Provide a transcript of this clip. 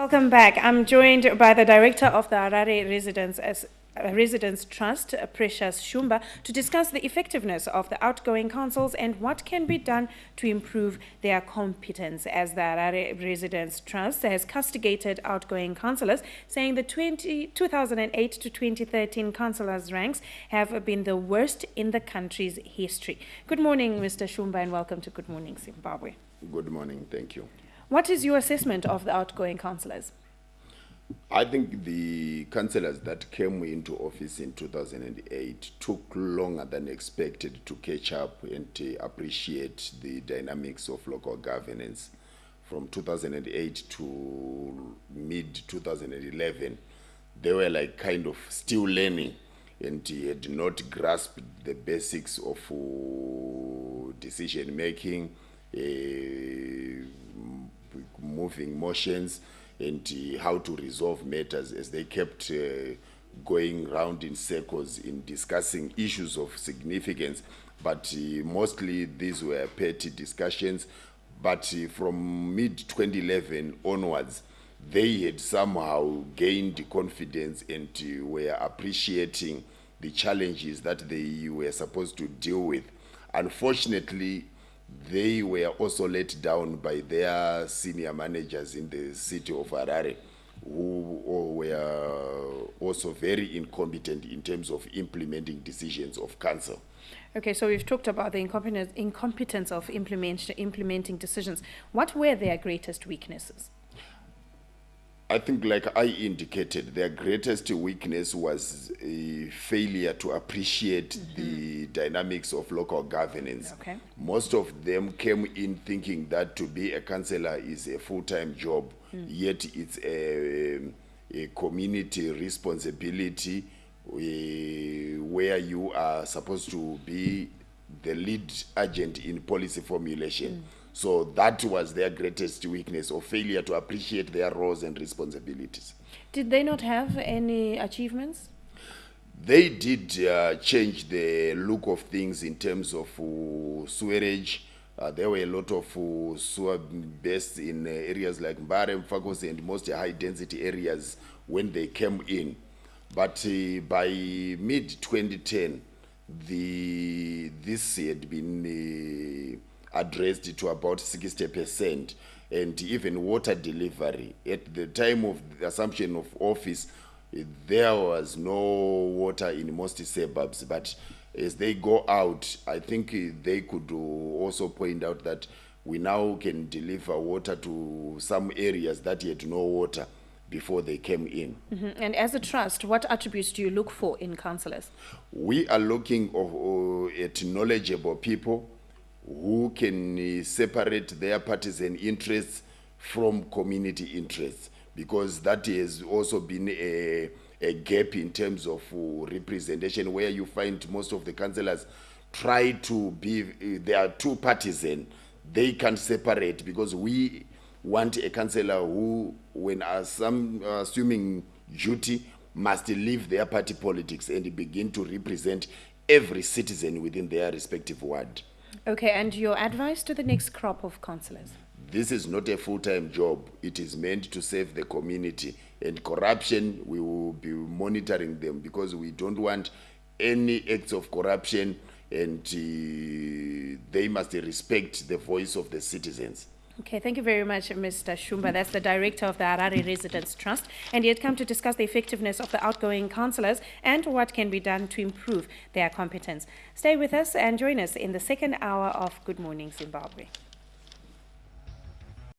Welcome back. I'm joined by the director of the Harare Residence Trust, Precious Shumba, to discuss the effectiveness of the outgoing councils and what can be done to improve their competence, as the Harare Residence Trust has castigated outgoing councillors, saying the 2008 to 2013 councillors' ranks have been the worst in the country's history. Good morning, Mr. Shumba, and welcome to Good Morning Zimbabwe. Good morning, thank you. What is your assessment of the outgoing councillors? I think the councillors that came into office in 2008 took longer than expected to catch up and to appreciate the dynamics of local governance. From 2008 to mid-2011, they were like kind of still learning and had not grasped the basics of decision making, moving motions, and how to resolve matters, as they kept going round in circles in discussing issues of significance. But mostly these were petty discussions. But from mid-2011 onwards, they had somehow gained confidence and were appreciating the challenges that they were supposed to deal with. Unfortunately, they were also let down by their senior managers in the city of Harare, who were also very incompetent in terms of implementing decisions of council. Okay, so we've talked about the incompetence of implementing decisions. What were their greatest weaknesses? I think, like I indicated, their greatest weakness was a failure to appreciate the dynamics of local governance. Okay. Most of them came in thinking that to be a councillor is a full-time job, yet it's a community responsibility where you are supposed to be the lead agent in policy formulation. So that was their greatest weakness, or failure to appreciate their roles and responsibilities. Did they not have any achievements? They did change the look of things in terms of sewerage. There were a lot of sewer based in areas like Mbare, Mfakosi, and most high-density areas when they came in. But by mid-2010, this had been addressed to about 60%, and even water delivery. At the time of the assumption of office, there was no water in most suburbs, but as they go out, I think they could also point out that we now can deliver water to some areas that had no water before they came in. And as a trust, what attributes do you look for in councillors? We are looking at knowledgeable people who can separate their partisan interests from community interests, because that has also been a gap in terms of representation, where you find most of the councillors try to be, they are too partisan. They can't separate, because we want a councillor who, when assuming duty, must leave their party politics and begin to represent every citizen within their respective ward. Okay, and your advice to the next crop of councillors? This is not a full-time job. It is meant to serve the community. And corruption, we will be monitoring them, because we don't want any acts of corruption, and they must respect the voice of the citizens. Okay, thank you very much, Mr. Shumba. That's the director of the Harare Residence Trust. And he had come to discuss the effectiveness of the outgoing councillors and what can be done to improve their competence. Stay with us and join us in the second hour of Good Morning Zimbabwe.